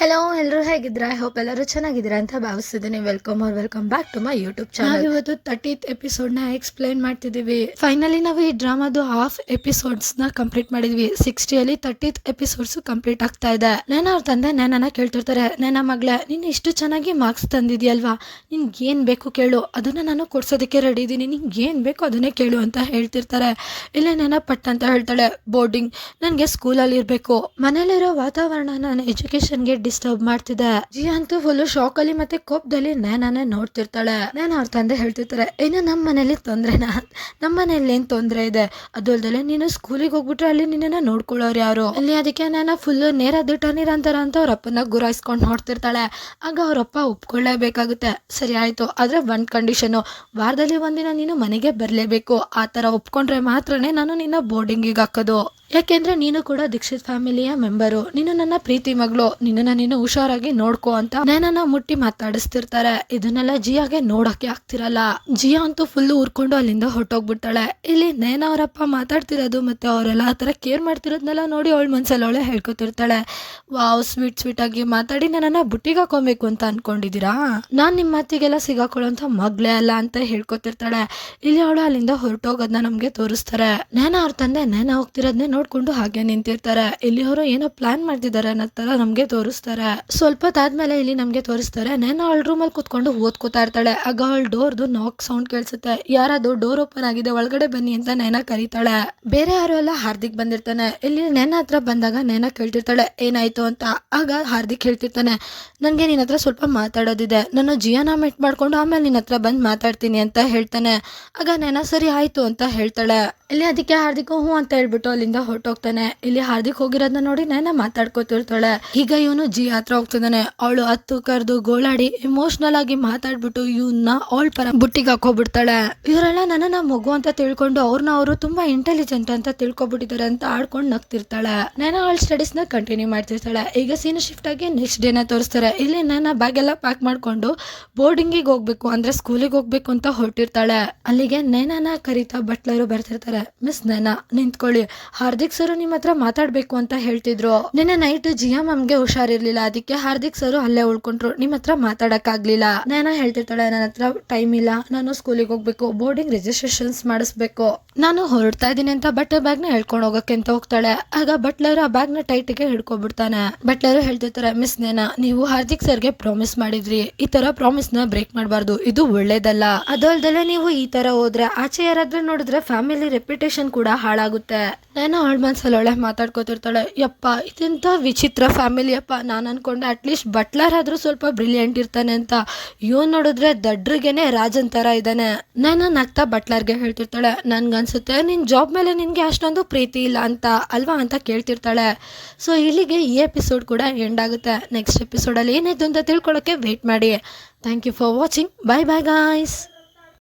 Hello ಎಲ್ಲರೂ ಹೇಗಿದ್ದೀರಾ? I hope ಎಲ್ಲರೂ ಚೆನ್ನಾಗಿದ್ದೀರಾ ಅಂತ ಭಾವಿಸ್ತಿದ್ದೀನಿ. Welcome back to my YouTube channel. ಇವತ್ತು 30th ಎಪಿಸೋಡ್ನ ಎಕ್ಸ್ಪ್ಲೈನ್ ಮಾಡ್ತಿದ್ದೀವಿ. ಫೈನಲಿ ನಾವು ಈ ಡ್ರಾಮಾದು ಹಾಫ್ ಎಪಿಸೋಡ್ಸ್ನ ಕಂಪ್ಲೀಟ್ ಮಾಡಿದ್ವಿ. 60ಯಲ್ಲಿ 30th ಎಪಿಸೋಡ್ಸ್ ಕಂಪ್ಲೀಟ್ ಆಗ್ತಾ ಇದೆ. ನಾನು ಅವ್ರ ತಂದೆ ನನ್ನ ಕೇಳ್ತಿರ್ತಾರೆ, ನನ್ನ ಮಗಳೇ ನೀನು ಇಷ್ಟು ಚೆನ್ನಾಗಿ ಮಾರ್ಕ್ಸ್ ತಂದಿದ್ಯಲ್ವಾ, ನಿನ್ಗೆ ಏನು ಬೇಕು ಕೇಳು, ಅದನ್ನು ನಾನು ಕೊಡ್ಸೋದಕ್ಕೆ ರೆಡಿ ಇದ್ದೀನಿ, ನಿಂಗೆ ಏನು ಬೇಕು ಅದನ್ನೇ ಕೇಳು ಅಂತ ಹೇಳ್ತಿರ್ತಾರೆ. ಇಲ್ಲೇ ನನ್ನ ಪಟ್ ಅಂತ ಹೇಳ್ತಾಳೆ, ಬೋರ್ಡಿಂಗ್ ನನಗೆ ಸ್ಕೂಲಲ್ಲಿ ಇರಬೇಕು, ಮನೇಲಿರೋ ವಾತಾವರಣ ನನ್ನ ಎಜುಕೇಶನ್ಗೆ ಡಿಸ್ಟರ್ಬ್ ಮಾಡ್ತಿದೆ. ಜಿ ಅಂತೂ ಫುಲ್ ಶಾಕ್ ಅಲ್ಲಿ ಮತ್ತೆ ಕೋಪದಲ್ಲಿ ನಾನೇ ನೋಡ್ತಿರ್ತಾಳೆ. ನಾನು ಅವ್ರ ತಂದೆ ಹೇಳ್ತಿರ್ತಾರೆ, ಇನ್ನು ನಮ್ಮ ಮನೇಲಿ ತೊಂದ್ರೆನಾ, ನಮ್ಮ ಮನೇಲಿ ಏನ್ ತೊಂದ್ರೆ ಇದೆ, ಅದು ಅಲ್ದಲೆ ನೀನು ಸ್ಕೂಲಿಗೆ ಹೋಗ್ಬಿಟ್ರೆ ಅಲ್ಲಿ ನಿನ್ನ ನೋಡ್ಕೊಳ್ಳೋರು ಯಾರು ಅಲ್ಲಿ, ಅದಕ್ಕೆ ನಾನು ಫುಲ್ ನೇರ ದಿಟ್ಟ ನಿರಂತರ ಅಂತ ಅವ್ರ ಅಪ್ಪನ ಗುರಾಯಿಸ್ಕೊಂಡು ನೋಡ್ತಿರ್ತಾಳೆ. ಆಗ ಅವ್ರಪ್ಪ ಒಪ್ಕೊಳ್ಳೇಬೇಕಾಗುತ್ತೆ. ಸರಿ ಆಯ್ತು, ಆದ್ರೆ ಒಂದ್ ಕಂಡೀಷನ್, ವಾರದಲ್ಲಿ ಒಂದಿನ ನೀನು ಮನೆಗೆ ಬರ್ಲೇಬೇಕು, ಆ ತರ ಒಪ್ಕೊಂಡ್ರೆ ಮಾತ್ರನೇ ನಾನು ನಿನ್ನ ಬೋರ್ಡಿಂಗಿಗೆ ಹಾಕೋದು. ಯಾಕೆಂದ್ರೆ ನೀನು ಕೂಡ ದೀಕ್ಷಿತ್ ಫ್ಯಾಮಿಲಿಯ ಮೆಂಬರು, ನೀನು ನನ್ನ ಪ್ರೀತಿ ಮಗಳು, ನಿನ್ನನ್ನ ನೀನು ಹುಷಾರಾಗಿ ನೋಡ್ಕೋ ಅಂತ ನನ್ನನ್ನ ಮುಟ್ಟಿ ಮಾತಾಡಿಸ್ತಿರ್ತಾರೆ. ಇದನ್ನೆಲ್ಲ ಜಿಯಾಗೆ ನೋಡಕ್ಕೆ ಆಗ್ತಿರಲ್ಲ. ಜಿಯಾ ಅಂತೂ ಫುಲ್ ಊರ್ಕೊಂಡು ಅಲ್ಲಿಂದ ಹೊರಟೋಗ್ಬಿಡ್ತಾಳೆ. ಇಲ್ಲಿ ನೇನ ಅವರಪ್ಪ ಮಾತಾಡ್ತಿರೋದು ಮತ್ತೆ ಅವರೆಲ್ಲ ಆ ಥರ ಕೇರ್ ಮಾಡ್ತಿರೋದ್ನೆಲ್ಲ ನೋಡಿ ಅವಳ ಮನ್ಸಲ್ಲಿ ಅವಳೆ ಹೇಳ್ಕೊತಿರ್ತಾಳೆ, ವಾವ್ ಸ್ವೀಟ್ ಆಗಿ ಮಾತಾಡಿ ನನ್ನನ್ನ ಬುಟ್ಟಿಗೆ ಹಾಕೊಬೇಕು ಅಂತ ಅನ್ಕೊಂಡಿದ್ದೀರಾ, ನಾನ್ ನಿಮ್ಮ ಮಾತಿಗೆಲ್ಲ ಸಿಗಾಕೊಳ್ಳೋಂಥ ಮಗಳೇ ಅಲ್ಲ ಅಂತ ಹೇಳ್ಕೊತಿರ್ತಾಳೆ. ಇಲ್ಲಿ ಅವಳು ಅಲ್ಲಿಂದ ಹೊರಟೋಗೋದನ್ನ ನಮ್ಗೆ ತೋರಿಸ್ತಾರೆ. ನೇನ ಅವ್ರ ತಂದೆ ನೇನ ಹೋಗ್ತಿರೋದನ್ನೇ ನೋಡ್ಕೊಂಡು ಹಾಗೆ ನಿಂತಿರ್ತಾರೆ. ಇಲ್ಲಿ ಅವರು ಏನೋ ಪ್ಲಾನ್ ಮಾಡ್ತಿದ್ದಾರೆ ಅನ್ನೋ ತರ ನಮ್ಗೆ ತೋರಿಸ್ತಾರೆ. ಸ್ವಲ್ಪ ಹೊತ್ತಾದ್ಮೇಲೆ ಇಲ್ಲಿ ನಮ್ಗೆ ತೋರಿಸ್ತಾರೆ, ನೇನ ಅವಳ ರೂಮಲ್ಲಿ ಕುತ್ಕೊಂಡು ಓದ್ಕೋತಾ ಇರ್ತಾಳೆ. ಆಗ ಅವಳ ಡೋರ್ದು ನಾಕ್ ಸೌಂಡ್ ಕೇಳಿಸುತ್ತೆ. ಯಾರದು ಡೋರ್ ಓಪನ್ ಆಗಿದೆ, ಒಳಗಡೆ ಬನ್ನಿ ಅಂತ ನೇನ ಕರೀತಾಳೆ. ಬೇರೆ ಯಾರು ಎಲ್ಲ ಹಾರ್ದಿಕ್ ಬಂದಿರ್ತಾನೆ. ಇಲ್ಲಿ ನೇನ ಹತ್ರ ಬಂದಾಗ ನೇನ ಕೇಳ್ತಿರ್ತಾಳೆ ಏನಾಯ್ತು ಅಂತ. ಆಗ ಹಾರ್ದಿಕ್ ಹೇಳ್ತಿರ್ತಾನೆ, ನನ್ಗೆ ನಿನ್ನ ಹತ್ರ ಸ್ವಲ್ಪ ಮಾತಾಡೋದಿದೆ, ನಾನು ಜಿಯಾನ ಮೀಟ್ ಮಾಡ್ಕೊಂಡು ಆಮೇಲೆ ನಿನ್ನ ಹತ್ರ ಬಂದ್ ಮಾತಾಡ್ತೀನಿ ಅಂತ ಹೇಳ್ತಾನೆ. ಆಗ ನೇನ ಸರಿ ಆಯ್ತು ಅಂತ ಹೇಳ್ತಾಳೆ. ಇಲ್ಲಿ ಅದಕ್ಕೆ ಹಾರ್ದಿಕ್ ಹ್ಞೂ ಅಂತ ಹೇಳ್ಬಿಟ್ಟು ಅಲ್ಲಿಂದ ಹೊರಟೋಗ್ತಾನೆ. ಇಲ್ಲಿ ಹಾರ್ದಿಕ್ ಹೋಗಿರೋದನ್ನ ನೋಡಿ ನೇನ ಮಾತಾಡ್ಕೋತಿರ್ತಾಳೆ. ಈಗ ಇವನು ಜಿ ಹತ್ರ ಹೋಗ್ತಿದ್ದಾನೆ. ಅವಳು ಹತ್ತು ಕರೆದು ಗೋಳಾಡಿ ಎಮೋಷನಲ್ ಆಗಿ ಮಾತಾಡ್ಬಿಟ್ಟು ಇವನ್ನ ಅವಳ ಪರ ಬುಟ್ಟಿಗೆ ಹಾಕೋಬಿಡ್ತಾಳೆ. ಇವರೆಲ್ಲ ನನ್ನನ್ನ ಮಗು ಅಂತ ತಿಳ್ಕೊಂಡು ಅವರು ತುಂಬಾ ಇಂಟೆಲಿಜೆಂಟ್ ಅಂತ ತಿಳ್ಕೊಬಿಟ್ಟಿದ್ದಾರೆ ಅಂತ ಆಡ್ಕೊಂಡು ನಗ್ತಿರ್ತಾಳೆ. ನೇನ ಅವಳ ಸ್ಟಡೀಸ್ ನ ಕಂಟಿನ್ಯೂ ಮಾಡ್ತಿರ್ತಾಳೆ. ಈಗ ಸೀನ್ ಶಿಫ್ಟ್ ಆಗಿ ನೆಕ್ಸ್ಟ್ ಡೇನ ತೋರಿಸ್ತಾರೆ. ಇಲ್ಲಿ ನೇನ ಬ್ಯಾಗ್ ಎಲ್ಲ ಪ್ಯಾಕ್ ಮಾಡ್ಕೊಂಡು ಬೋರ್ಡಿಂಗಿಗೆ ಹೋಗ್ಬೇಕು ಅಂದ್ರೆ ಸ್ಕೂಲಿಗೆ ಹೋಗ್ಬೇಕು ಅಂತ ಹೊರಟಿರ್ತಾಳೆ. ಅಲ್ಲಿಗೆ ನೇನನ ಕರೀತಾ ಬಟ್ಲರು ಬರ್ತಿರ್ತಾರೆ. ಮಿಸ್ ನೇನ ನಿಂತ್ಕೊಳ್ಳಿ, ಹಾರ್ದಿಕ್ ಸರ್ ನಿಮ್ಮ ಹತ್ರ ಮಾತಾಡ್ಬೇಕು ಅಂತ ಹೇಳ್ತಿದ್ರು. ನಿನ್ನೆ ನೈಟ್ ಜಿಯಾ ಮ್ಯಾಮ್ಗೆ ಹುಷಾರಿರ್ಲಿಲ್ಲ, ಅದಕ್ಕೆ ಹಾರ್ದಿಕ್ ಸರ್ ಅಲ್ಲೇ ಉಳ್ಕೊಂಡ್ರು, ನಿಮ್ ಹತ್ರ ಮಾತಾಡಕ್ ಆಗ್ಲಿಲ್ಲ. ನೇನ ಹೇಳ್ತಿರ್ತಾಳೆ, ನನ್ನ ಹತ್ರ ಟೈಮ್ ಇಲ್ಲ, ನಾನು ಸ್ಕೂಲಿಗೆ ಹೋಗ್ಬೇಕು, ಬೋರ್ಡಿಂಗ್ ರಿಜಿಸ್ಟ್ರೇಷನ್ಸ್ ಮಾಡಿಸ್ಬೇಕು, ನಾನು ಹೊರಡ್ತಾ ಇದೀನಿ ಅಂತ ಬಟ್ಲರ್ ಬ್ಯಾಗ್ ನ ಹೇಳ್ಕೊಂಡು ಹೋಗಕ್ಕೆ ಅಂತ ಹೋಗ್ತಾಳೆ. ಆಗ ಬಟ್ಲರ್ ಆ ಬ್ಯಾಗ್ ನ ಟೈಟ್ಗೆ ಹಿಡ್ಕೊಬಿಡ್ತಾನೆ. ಬಟ್ಲರ್ ಹೇಳ್ತಿರ್ತಾರೆ, ಮಿಸ್ ನೇನ ನೀವು ಹಾರ್ದಿಕ್ ಸರ್ಗೆ ಪ್ರಾಮಿಸ್ ಮಾಡಿದ್ರಿ, ಈ ತರ ಪ್ರಾಮಿಸ್ ನ ಬ್ರೇಕ್ ಮಾಡಬಾರ್ದು, ಇದು ಒಳ್ಳೇದಲ್ಲ. ಅದು ಅಲ್ದಲೆ ನೀವು ಈ ತರ ಹೋದ್ರೆ ಆಚೆ ಯಾರಾದ್ರೂ ನೋಡಿದ್ರೆ ಫ್ಯಾಮಿಲಿ ರೆಪ್ಯುಟೇಷನ್ ಕೂಡ ಹಾಳಾಗುತ್ತೆ. ನಾನು ಅವಳ ಮನ್ಸಲ್ಲಿ ಒಳ್ಳೆ ಮಾತಾಡ್ಕೋತಿರ್ತಾಳೆ. ಯಪ್ಪ ಇದೆಂತ ವಿಚಿತ್ರ ಫ್ಯಾಮಿಲಿ ಅಪ್ಪ, ನಾನು ಅನ್ಕೊಂಡೆ ಅಟ್ಲೀಸ್ಟ್ ಬಟ್ಲರ್ ಆದ್ರೂ ಸ್ವಲ್ಪ ಬ್ರಿಲಿಯಂಟ್ ಇರ್ತಾನೆ ಅಂತ, ಇವನ್ ನೋಡಿದ್ರೆ ದಡ್ರಿಗೆನೆ ರಾಜನ್ ತರ ಇದ್ದಾನೆ. ನಾನು ನಗ್ತಾ ಬಟ್ಲರ್ಗೆ ಹೇಳ್ತಿರ್ತಾಳೆ, ನನ್ಗನ್ಸುತ್ತೆ ನಿನ್ ಜಾಬ್ ಮೇಲೆ ನಿನ್ಗೆ ಅಷ್ಟೊಂದು ಪ್ರೀತಿ ಇಲ್ಲ ಅಂತ ಅಲ್ವಾ ಅಂತ ಕೇಳ್ತಿರ್ತಾಳೆ. ಸೊ ಇಲ್ಲಿಗೆ ಈ ಎಪಿಸೋಡ್ ಕೂಡ ಎಂಡ್ ಆಗುತ್ತೆ. ನೆಕ್ಸ್ಟ್ ಎಪಿಸೋಡಲ್ಲಿ ಏನಾಯ್ತು ಅಂತ ತಿಳ್ಕೊಳ್ಳೋಕೆ ವೇಟ್ ಮಾಡಿ. Thank you for watching. Bye bye guys.